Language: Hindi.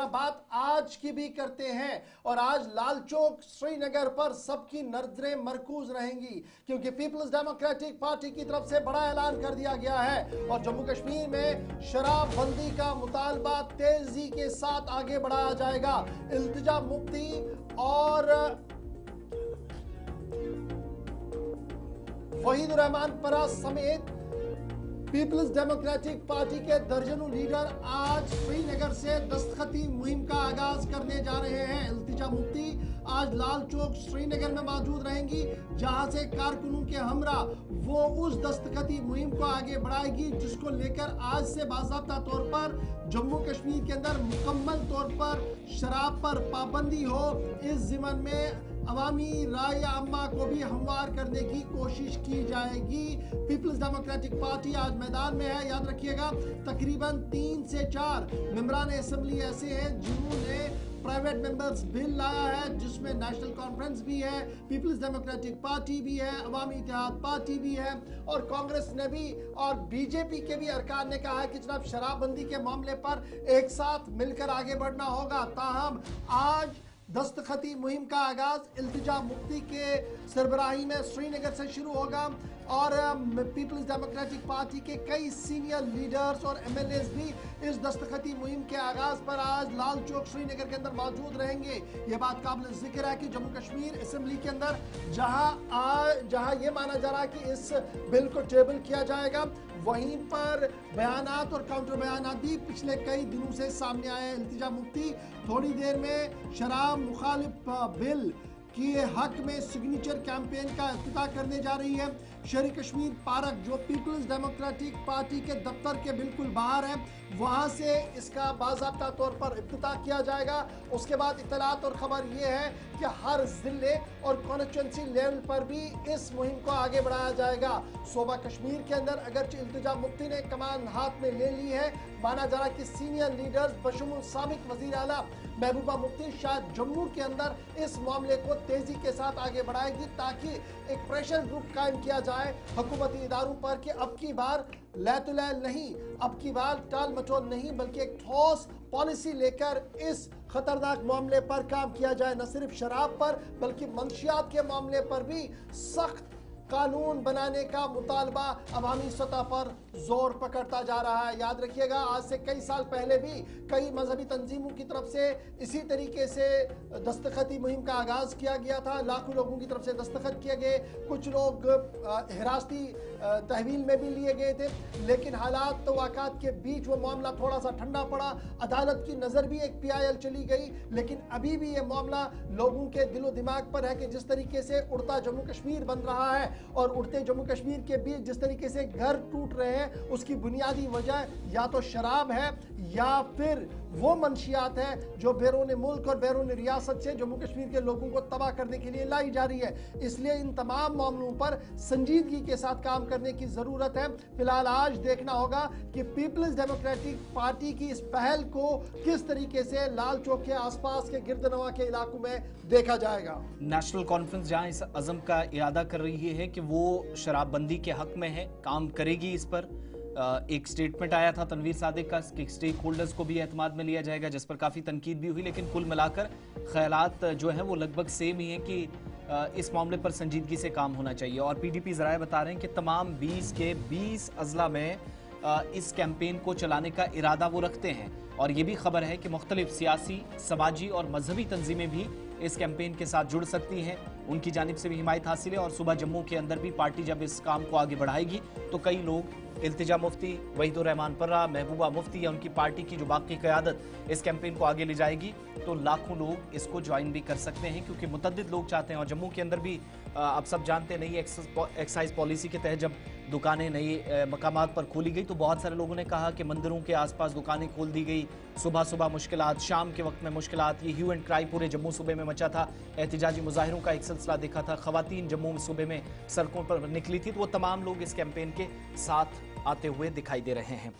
बात आज की भी करते हैं और आज लाल चौक श्रीनगर पर सबकी नजरें मरकूज रहेंगी क्योंकि पीपल्स डेमोक्रेटिक पार्टी की तरफ से बड़ा ऐलान कर दिया गया है और जम्मू कश्मीर में शराबबंदी का मुतालबा तेजी के साथ आगे बढ़ाया जाएगा। इल्तिजा मुफ्ती और वहीदुर रहमान परा समेत पीपल्स डेमोक्रेटिक पार्टी के दर्जनों लीडर आज श्रीनगर से दस्तखती मुहिम का आगाज करने जा रहे हैं। इल्तिजा मुफ्ती आज लाल चौक श्रीनगर में मौजूद रहेंगी जहां से कारकुनों के हमरा वो उस दस्तखती मुहिम को आगे बढ़ाएगी जिसको लेकर आज से बाज़ाब्ता तौर पर जम्मू कश्मीर के अंदर मुकम्मल तौर पर शराब पर पाबंदी हो। इस ज़िमन में अवामी राय आम्मा को भी हमवार करने की कोशिश की जाएगी। पीपल्स डेमोक्रेटिक पार्टी आज मैदान में है। याद रखिएगा तकरीबन 3 से 4 मेंबरान असेंबली ऐसे हैं जिन्होंने प्राइवेट मेंबर्स बिल लाया है जिसमें नेशनल कॉन्फ्रेंस भी है, पीपल्स डेमोक्रेटिक पार्टी भी है, अवामी इत्तेहाद पार्टी भी है और कांग्रेस ने भी और बीजेपी के भी अरकान ने कहा है कि जनाब शराबबंदी के मामले पर एक साथ मिलकर आगे बढ़ना होगा। ताहम आज दस्तखती मुहिम का आगाज इल्तिजा मुफ्ती के सरबराही में श्रीनगर से शुरू होगा और पीपल्स डेमोक्रेटिक पार्टी के कई सीनियर लीडर्स और एमएलएस भी इस दस्तखती मुहिम के आगाज पर आज लाल चौक श्रीनगर के अंदर मौजूद रहेंगे। ये बात काबिल जिक्र है कि जम्मू कश्मीर असेंबली के अंदर जहां ये माना जा रहा है कि इस बिल को टेबल किया जाएगा वहीं पर बयानात और काउंटर बयानात भी पिछले कई दिनों से सामने आए हैं। इल्तिजा मुफ्ती थोड़ी देर में शराब मुखालिफ बिल के हक में सिग्नेचर कैंपेन का इफ्तिताह करने जा रही है। शहरी कश्मीर पार्क जो पीपल्स डेमोक्रेटिक पार्टी के दफ्तर के बिल्कुल बाहर है वहां से इसका बाज़ाब्ता तौर पर इफ्तिताह किया जाएगा। उसके बाद इत्तलात और खबर ये है कि हर जिले और कॉन्स्टिट्यूंसी लेवल पर भी इस मुहिम को आगे बढ़ाया जाएगा। सूबा कश्मीर के अंदर अगरचे इल्तिजा मुफ्ती ने कमान हाथ में ले ली है, माना जा रहा है कि सीनियर लीडर्स बशमुल साबिक वजीर आला महबूबा मुफ्ती शायद जम्मू के अंदर इस मामले को तेजी के साथ आगे बढ़ाएगी ताकि एक प्रेशर ग्रुप कायम किया जाए हुकूमती इदारों पर कि अब की बार लैतुलैल नहीं, अब की बार टाल मटोल नहीं बल्कि एक ठोस पॉलिसी लेकर इस खतरनाक मामले पर काम किया जाए। न सिर्फ शराब पर बल्कि मंशियात के मामले पर भी सख्त कानून बनाने का मुतालबा अवामी सतह पर जोर पकड़ता जा रहा है। याद रखिएगा आज से कई साल पहले भी कई मजहबी तंजीमों की तरफ से इसी तरीके से दस्तखती मुहिम का आगाज किया गया था, लाखों लोगों की तरफ से दस्तखत किए गए, कुछ लोग हिरासती तहवील में भी लिए गए थे लेकिन हालात तो वाक़ात के बीच वो मामला थोड़ा सा ठंडा पड़ा, अदालत की नज़र भी एक PIL चली गई लेकिन अभी भी ये मामला लोगों के दिलो दिमाग पर है कि जिस तरीके से उड़ता जम्मू कश्मीर बन रहा है और उड़ते जम्मू कश्मीर के बीच जिस तरीके से घर टूट रहे हैं उसकी बुनियादी वजह या तो शराब है या फिर वो मंशियात है जो बैरून मुल्क और बैरून रियासत से जम्मू कश्मीर के लोगों को तबाह करने के लिए लाई जा रही है। इसलिए इन तमाम मामलों पर संजीदगी के साथ काम करने की ज़रूरत है। फिलहाल आज देखना होगा कि पीपल्स डेमोक्रेटिक पार्टी की इस पहल को किस तरीके से लाल चौक के आसपास के गिरदनवा के इलाकों में देखा जाएगा। नेशनल कॉन्फ्रेंस जहां इस अज़म का इरादा कर रही है कि वो शराबबंदी के हक में है, काम करेगी इस पर। एक स्टेटमेंट आया था तनवीर सादिक का कि स्टेक होल्डर्स को भी एतमाद में लिया जाएगा जिस पर काफ़ी तनकीद भी हुई लेकिन कुल मिलाकर ख्यालात जो हैं वो लगभग सेम ही हैं कि इस मामले पर संजीदगी से काम होना चाहिए। और PDP ज़राए बता रहे हैं कि तमाम 20 के 20 अजला में इस कैंपेन को चलाने का इरादा वो रखते हैं और ये भी खबर है कि मुख्तलिफ सियासी, समाजी और मजहबी तंजीमें भी इस कैंपेन के साथ जुड़ सकती हैं, उनकी जानिब से भी हिमायत हासिल है। और सुबह जम्मू के अंदर भी पार्टी जब इस काम को आगे बढ़ाएगी तो कई लोग इल्तिजा मुफ्ती, वहीदुर रहमान परा, महबूबा मुफ्ती या उनकी पार्टी की जो बाकी क़यादत इस कैंपेन को आगे ले जाएगी तो लाखों लोग इसको ज्वाइन भी कर सकते हैं क्योंकि मुतअद्दिद लोग चाहते हैं। और जम्मू के अंदर भी अब सब जानते हैं नई एक्साइज पॉलिसी के तहत जब दुकानें नई मकामात पर खोली गई तो बहुत सारे लोगों ने कहा कि मंदिरों के आसपास दुकानें खोल दी गई, सुबह सुबह मुश्किलात, शाम के वक्त में मुश्किलात, ये ह्यू एंड क्राई पूरे जम्मू सूबे में मचा था। एहतिजाजी मुजाहिरों का एक सिलसिला देखा था, खवातीन जम्मू सूबे में सड़कों पर निकली थी तो वो तमाम लोग इस कैंपेन के साथ आते हुए दिखाई दे रहे हैं।